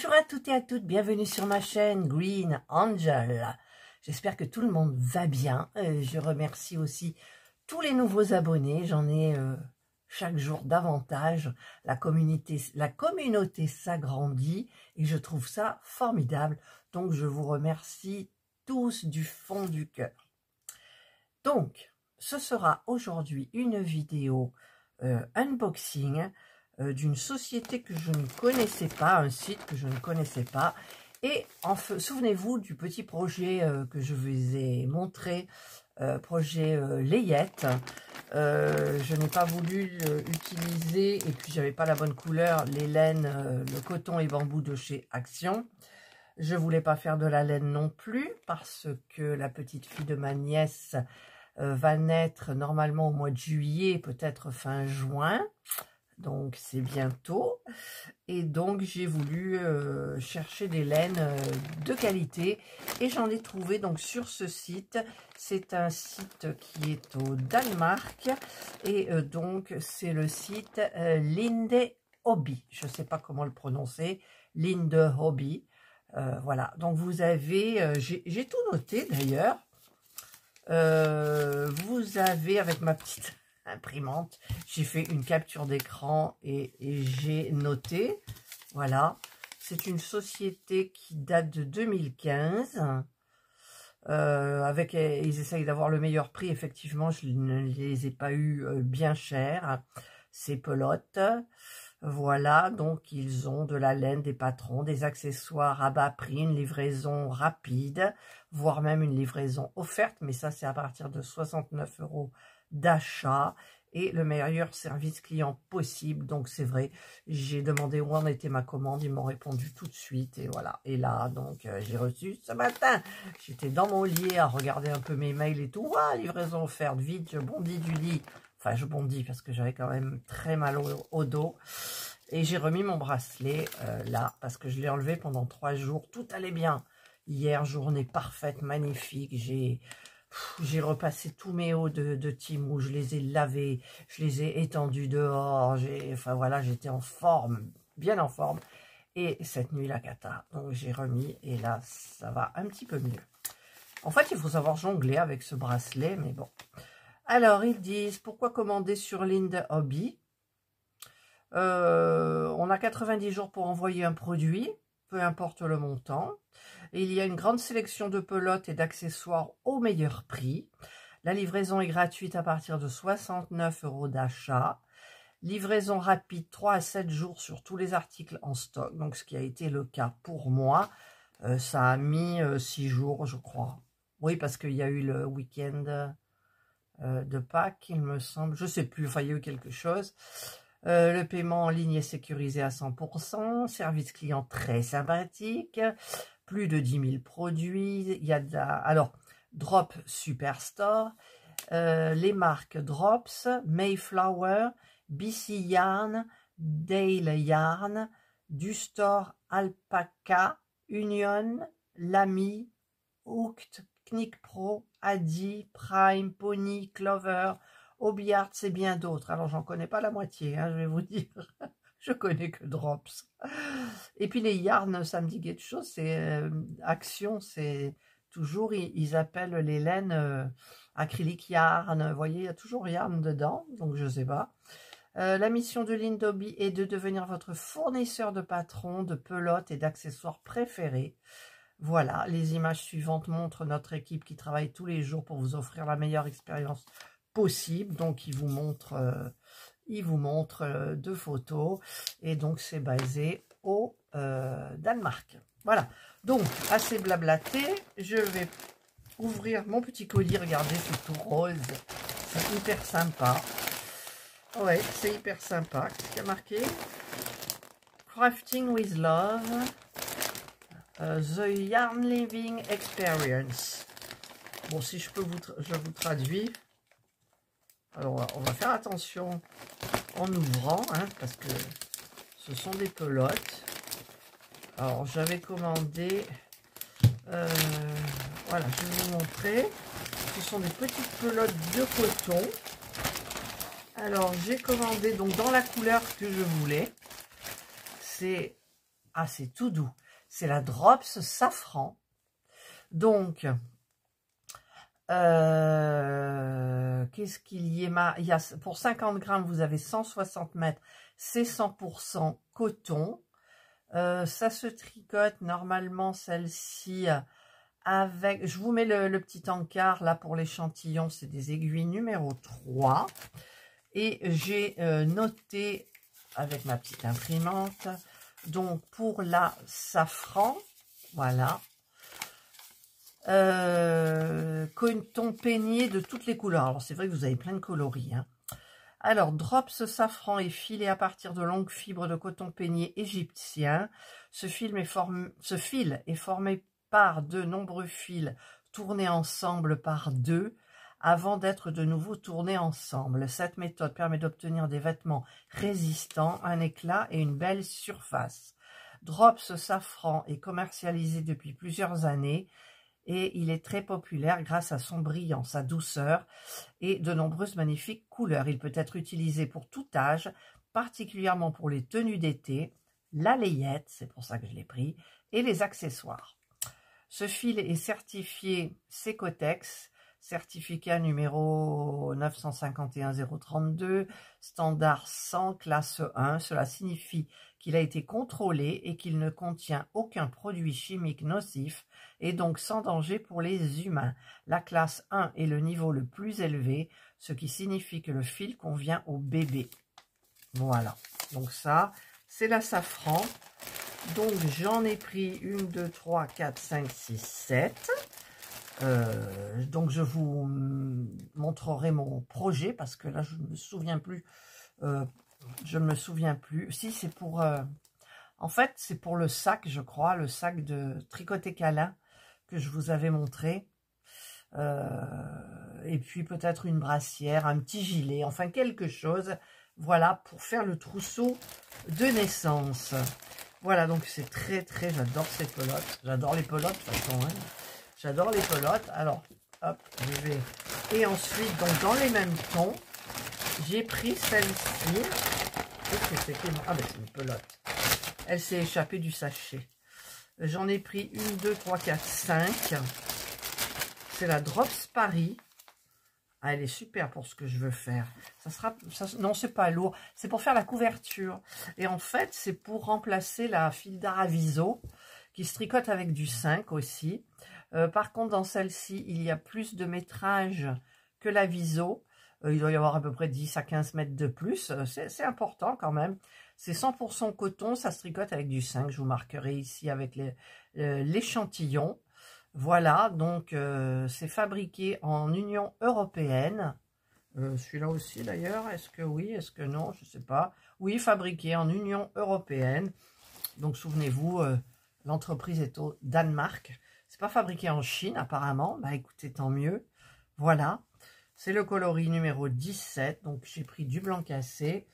Bonjour à toutes et à toutes, bienvenue sur ma chaîne Green Angel. J'espère que tout le monde va bien. Je remercie aussi tous les nouveaux abonnés. J'en ai chaque jour davantage. La communauté s'agrandit et je trouve ça formidable. Donc je vous remercie tous du fond du cœur. Donc ce sera aujourd'hui une vidéo unboxing d'une société que je ne connaissais pas, un site que je ne connaissais pas. Et souvenez-vous du petit projet que je vous ai montré, projet layette. Je n'ai pas voulu utiliser, et puis j'avais pas la bonne couleur, les laines, le coton et bambou de chez Action. Je voulais pas faire de la laine non plus, parce que la petite fille de ma nièce va naître normalement au mois de juillet, peut-être fin juin. Donc c'est bientôt, et donc j'ai voulu chercher des laines de qualité, et j'en ai trouvé donc sur ce site. C'est un site qui est au Danemark, et donc c'est le site Linde Hobby. Je ne sais pas comment le prononcer, Linde Hobby. Voilà, donc vous avez, j'ai tout noté d'ailleurs. Vous avez, avec ma petite imprimante, j'ai fait une capture d'écran et j'ai noté. Voilà, c'est une société qui date de 2015. Ils essayent d'avoir le meilleur prix. Effectivement, je ne les ai pas eu bien chers, ces pelotes. Voilà, donc ils ont de la laine, des patrons, des accessoires à bas prix, une livraison rapide, voire même une livraison offerte, mais ça c'est à partir de 69 € d'achat, et le meilleur service client possible. Donc c'est vrai, j'ai demandé où en était ma commande, ils m'ont répondu tout de suite, et voilà. Et là, donc j'ai reçu ce matin, j'étais dans mon lit à regarder un peu mes mails et tout. Ah, livraison offerte, vite, je bondis du lit. Enfin, je bondis parce que j'avais quand même très mal au dos. Et j'ai remis mon bracelet là, parce que je l'ai enlevé pendant 3 jours. Tout allait bien. Hier, journée parfaite, magnifique. J'ai repassé tous mes hauts de Temu. Je les ai lavés. Je les ai étendus dehors. Enfin voilà, j'étais en forme, bien en forme. Et cette nuit, la cata. Donc j'ai remis et là, ça va un petit peu mieux. En fait, il faut savoir jongler avec ce bracelet, mais bon. Alors, ils disent, pourquoi commander sur Linde Hobby? On a 90 jours pour envoyer un produit, peu importe le montant. Et il y a une grande sélection de pelotes et d'accessoires au meilleur prix. La livraison est gratuite à partir de 69 € d'achat. Livraison rapide 3 à 7 jours sur tous les articles en stock. Donc, ce qui a été le cas pour moi. Ça a mis 6 jours, je crois. Oui, parce qu'il y a eu le week-end de Pâques, il me semble, je sais plus, enfin il y a eu quelque chose. Le paiement en ligne est sécurisé à 100%, service client très sympathique, plus de 10 000 produits, il y a alors Drop Superstore, les marques Drops, Mayflower, BC Yarn, Dale Yarn, du store Alpaca, Union, Lamy, Hooked, Knick Pro, Adi, Prime, Pony, Clover, Hobbyart et bien d'autres. Alors, j'en connais pas la moitié, hein, je vais vous dire. Je connais que Drops. Et puis, les yarns, ça me dit quelque chose. C'est Action, c'est toujours, ils appellent les laines acrylique yarn. Vous voyez, il y a toujours yarn dedans, donc je sais pas. La mission de Linde Hobby est de devenir votre fournisseur de patrons, de pelotes et d'accessoires préférés. Voilà, les images suivantes montrent notre équipe qui travaille tous les jours pour vous offrir la meilleure expérience possible. Donc, il vous montre 2 photos. Et donc, c'est basé au Danemark. Voilà, donc, assez blablaté. Je vais ouvrir mon petit colis. Regardez, c'est tout rose. C'est hyper sympa. Ouais, c'est hyper sympa. Qu'est-ce qu'il y a marqué? Crafting with Love. The Yarn Living Experience. Bon, si je peux je vous traduis. Alors, on va faire attention en ouvrant, hein, parce que ce sont des pelotes. Alors, j'avais commandé... voilà, je vais vous montrer. Ce sont des petites pelotes de coton. Alors, j'ai commandé donc dans la couleur que je voulais. C'est Ah, c'est tout doux. C'est la Drops Safran. Donc, qu'est-ce qu'il y a, pour 50 grammes, vous avez 160 mètres. C'est 100% coton. Ça se tricote normalement, celle-ci, avec... Je vous mets le petit encart, là, pour l'échantillon. C'est des aiguilles numéro 3. Et j'ai noté, avec ma petite imprimante, donc pour la safran, voilà, coton peigné de toutes les couleurs. Alors, c'est vrai que vous avez plein de coloris, hein. Alors, Drops Safran est filé à partir de longues fibres de coton peigné égyptien. Ce fil est formé par de nombreux fils tournés ensemble par deux avant d'être de nouveau tournés ensemble. Cette méthode permet d'obtenir des vêtements résistants, un éclat et une belle surface. Drops Safran est commercialisé depuis plusieurs années et il est très populaire grâce à son brillant, sa douceur et de nombreuses magnifiques couleurs. Il peut être utilisé pour tout âge, particulièrement pour les tenues d'été, la layette, c'est pour ça que je l'ai pris, et les accessoires. Ce fil est certifié Secotex, certificat numéro 951-032, standard 100, classe 1. Cela signifie qu'il a été contrôlé et qu'il ne contient aucun produit chimique nocif et donc sans danger pour les humains. La classe 1 est le niveau le plus élevé, ce qui signifie que le fil convient aux bébés. Voilà, donc ça, c'est la safran. Donc j'en ai pris 1, 2, 3, 4, 5, 6, 7. Donc je vous montrerai mon projet parce que là je ne me souviens plus. Si, c'est pour... en fait, c'est pour le sac, je crois, le sac de Tricoté Câlin que je vous avais montré. Et puis peut-être une brassière, un petit gilet, enfin quelque chose. Voilà, pour faire le trousseau de naissance. Voilà, donc c'est très, j'adore ces pelotes. J'adore les pelotes, de toute façon, hein. J'adore les pelotes. Alors, hop, je vais... Et ensuite, donc dans les mêmes tons, j'ai pris celle-ci. Qu'est-ce que c'était? Ah, ben c'est une pelote. Elle s'est échappée du sachet. J'en ai pris 1, 2, 3, 4, 5. C'est la Drops Paris. Ah, elle est super pour ce que je veux faire. Non, c'est pas lourd. C'est pour faire la couverture. Et en fait, c'est pour remplacer la fil d'Araviso qui se tricote avec du 5 aussi. Par contre, dans celle-ci, il y a plus de métrage que la Viso. Il doit y avoir à peu près 10 à 15 mètres de plus. C'est important quand même. C'est 100% coton. Ça se tricote avec du 5. Je vous marquerai ici avec l'échantillon. Voilà, donc c'est fabriqué en Union européenne. Celui-là aussi d'ailleurs, est-ce que oui, est-ce que non, je ne sais pas. Oui, fabriqué en Union européenne. Donc souvenez-vous, l'entreprise est au Danemark. C'est pas fabriqué en Chine apparemment. Bah écoutez, tant mieux. Voilà, c'est le coloris numéro 17. Donc j'ai pris du blanc cassé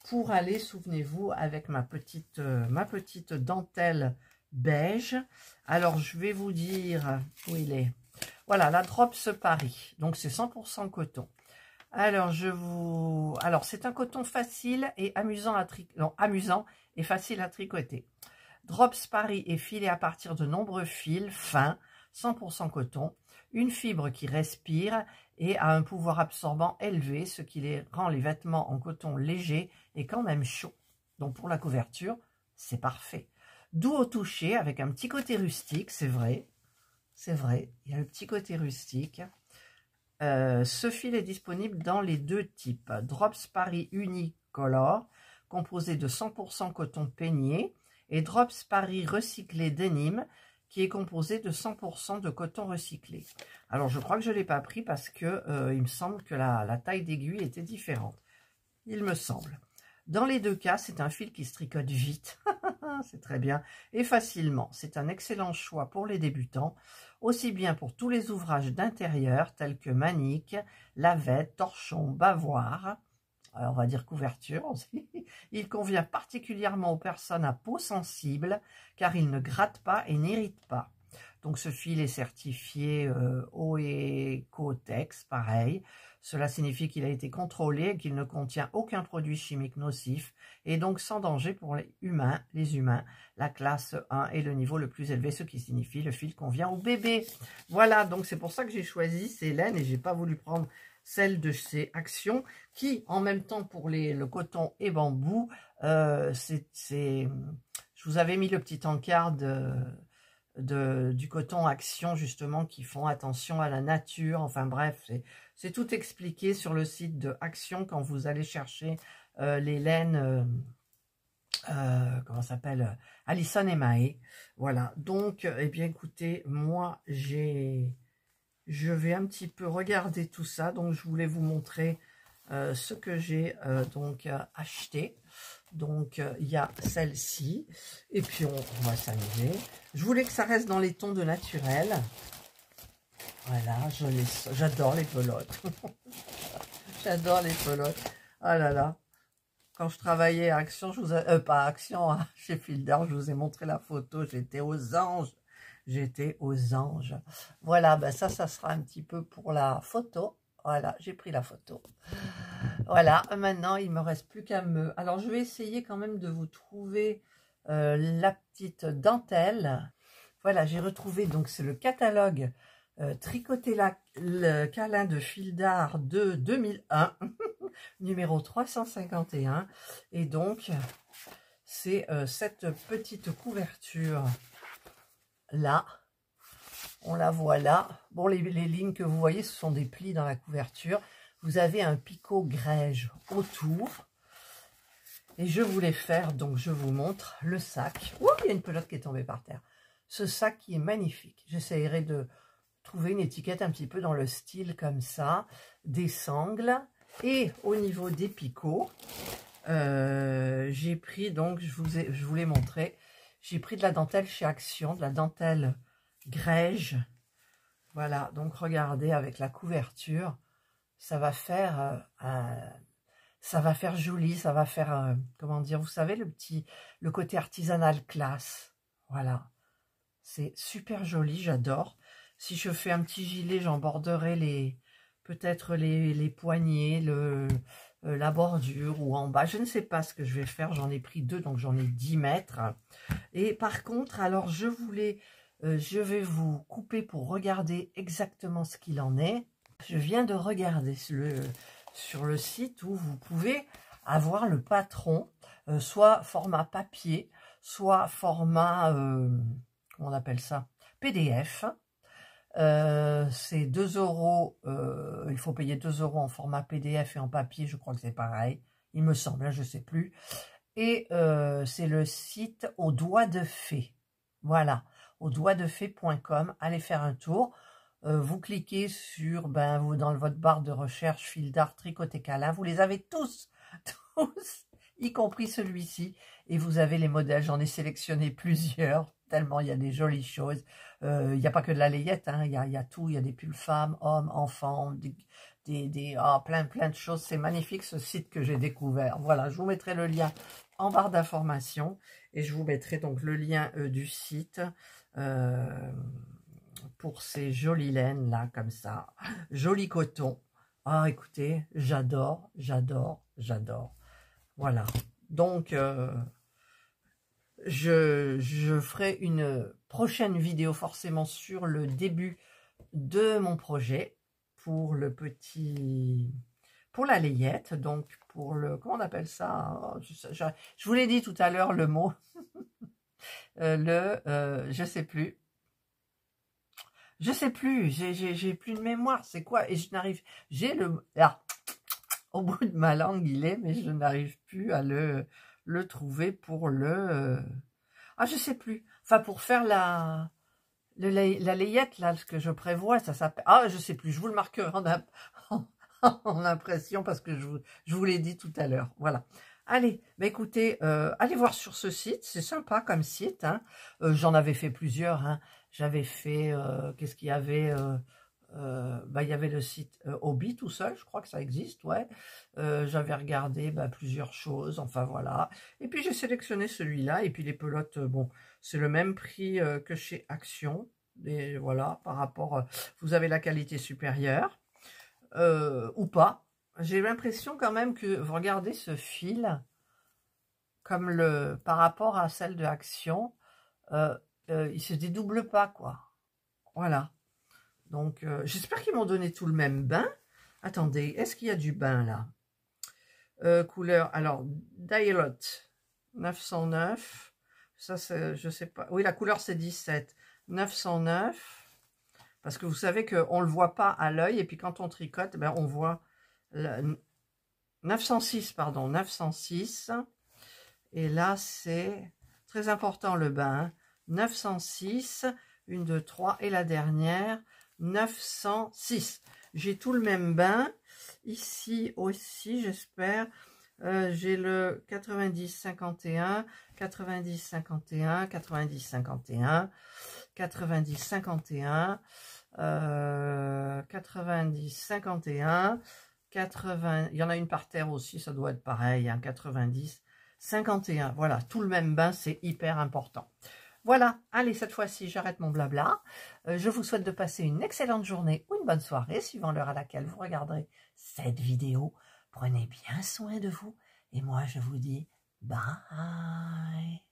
pour aller, souvenez-vous, avec ma petite dentelle beige. Alors je vais vous dire où il est. Voilà, la Drops Paris. Donc c'est 100% coton. Alors c'est un coton facile et amusant et facile à tricoter. Drops Paris est filé à partir de nombreux fils fins, 100% coton, une fibre qui respire et a un pouvoir absorbant élevé, ce qui rend les vêtements en coton légers et quand même chauds. Donc pour la couverture, c'est parfait. Doux au toucher avec un petit côté rustique, c'est vrai, il y a le petit côté rustique. Ce fil est disponible dans les deux types. Drops Paris Unicolor, composé de 100% coton peigné, et Drops Paris Recyclé Denim, qui est composé de 100% de coton recyclé. Alors, je crois que je ne l'ai pas pris parce que il me semble que la taille d'aiguille était différente. Il me semble. Dans les deux cas, c'est un fil qui se tricote vite. C'est très bien. Et facilement. C'est un excellent choix pour les débutants, aussi bien pour tous les ouvrages d'intérieur tels que manique, lavette, torchon, bavoir. Alors, on va dire couverture aussi. Il convient particulièrement aux personnes à peau sensible car il ne gratte pas et n'irrite pas. Donc ce fil est certifié OECO-TEX, pareil. Cela signifie qu'il a été contrôlé et qu'il ne contient aucun produit chimique nocif et donc sans danger pour les humains. La classe 1 est le niveau le plus élevé, ce qui signifie le fil convient au bébé. Voilà, donc c'est pour ça que j'ai choisi ces laines et j'ai pas voulu prendre celle de chez Action qui, en même temps pour le coton et bambou, je vous avais mis le petit encart du coton Action justement qui font attention à la nature. Enfin bref, c'est tout expliqué sur le site de Action quand vous allez chercher les laines, comment ça s'appelle, Alison et Mahé. Voilà, donc, eh bien écoutez, moi je vais un petit peu regarder tout ça. Donc je voulais vous montrer ce que j'ai acheté. Donc il y a celle-ci. Et puis on va s'amuser. Je voulais que ça reste dans les tons de naturel. Voilà, j'adore les pelotes. J'adore les pelotes. Ah là là. Quand je travaillais à Action, pas à Action, hein, chez Fielder, je vous ai montré la photo. J'étais aux anges. J'étais aux anges. Voilà, ben ça sera un petit peu pour la photo. Voilà, j'ai pris la photo. Voilà, maintenant, il me reste plus qu'à me... Alors, je vais essayer quand même de vous trouver la petite dentelle. Voilà, j'ai retrouvé, donc c'est le catalogue Tricoter le câlin de Fildar de 2001, numéro 351. Et donc, c'est cette petite couverture là, on la voit là. Bon, les lignes que vous voyez, ce sont des plis dans la couverture. Vous avez un picot grège autour. Et je voulais faire, donc je vous montre le sac. Ouh, il y a une pelote qui est tombée par terre. Ce sac qui est magnifique. J'essaierai de trouver une étiquette un petit peu dans le style comme ça. Des sangles. Et au niveau des picots, j'ai pris, donc je vous l'ai montré, j'ai pris de la dentelle chez Action, de la dentelle grège. Voilà, donc regardez avec la couverture, ça va faire joli, ça va faire, comment dire, vous savez, le côté artisanal classe. Voilà, c'est super joli, j'adore. Si je fais un petit gilet, j'en borderai peut-être les poignets, la bordure ou en bas. Je ne sais pas ce que je vais faire. J'en ai pris 2, donc j'en ai 10 mètres. Et par contre, alors je vais vous couper pour regarder exactement ce qu'il en est. Je viens de regarder sur le site où vous pouvez avoir le patron, soit format papier, soit format, comment on appelle ça, PDF. C'est 2 €, il faut payer 2 € en format PDF et en papier, je crois que c'est pareil, il me semble, je ne sais plus. Et c'est le site Au Doigt de Fée. Voilà, audoigtdefée.com, allez faire un tour. Vous cliquez sur, vous dans votre barre de recherche, fil d'art, tricoté câlin, vous les avez tous, y compris celui-ci. Et vous avez les modèles, j'en ai sélectionné plusieurs, tellement il y a des jolies choses. Il n'y a pas que de la layette, hein, il y a tout, il y a des pulls femmes, hommes, enfants, plein de choses. C'est magnifique ce site que j'ai découvert. Voilà, je vous mettrai le lien en barre d'information et je vous mettrai donc le lien du site pour ces jolies laines là, comme ça. Joli coton. Ah, écoutez, j'adore, j'adore, j'adore. Voilà, donc je ferai une prochaine vidéo forcément sur le début de mon projet pour pour la layette, donc pour comment on appelle ça, je vous l'ai dit tout à l'heure le mot, je sais plus, j'ai plus de mémoire, c'est quoi, et je n'arrive, au bout de ma langue il est, mais je n'arrive plus à le trouver pour je sais plus, enfin pour faire la layette là, ce que je prévois, ça s'appelle, je sais plus, je vous le marquerai en impression parce que je vous l'ai dit tout à l'heure. Voilà, allez, écoutez, allez voir sur ce site, c'est sympa comme site, hein. J'en avais fait plusieurs, hein. J'avais fait, qu'est-ce qu'il y avait, il y avait le site Hobby tout seul, je crois que ça existe, ouais. J'avais regardé plusieurs choses, enfin voilà. Et puis j'ai sélectionné celui-là, et puis les pelotes, bon, c'est le même prix que chez Action. Et voilà, par rapport, vous avez la qualité supérieure, ou pas. J'ai l'impression quand même que, vous regardez ce fil, comme par rapport à celle de Action, il se dédouble pas, quoi. Voilà. Donc, j'espère qu'ils m'ont donné tout le même bain. Attendez, est-ce qu'il y a du bain, là? Couleur, alors, Dialot, 909. Ça, je sais pas. Oui, la couleur, c'est 17. 909. Parce que vous savez qu'on ne le voit pas à l'œil. Et puis, quand on tricote, ben, on voit... 906, pardon, 906. Et là, c'est très important, le bain. 906, 1, 2, 3. Et la dernière, 906. J'ai tout le même bain. Ici aussi, j'espère. J'ai le 90-51, 90-51, 90-51, 90-51, 90-51, 80, il y en a une par terre aussi, ça doit être pareil, hein, 90-51. Voilà, tout le même bain, c'est hyper important. Voilà, allez, cette fois-ci, j'arrête mon blabla. Je vous souhaite de passer une excellente journée ou une bonne soirée, suivant l'heure à laquelle vous regarderez cette vidéo. Prenez bien soin de vous et moi, je vous dis bye.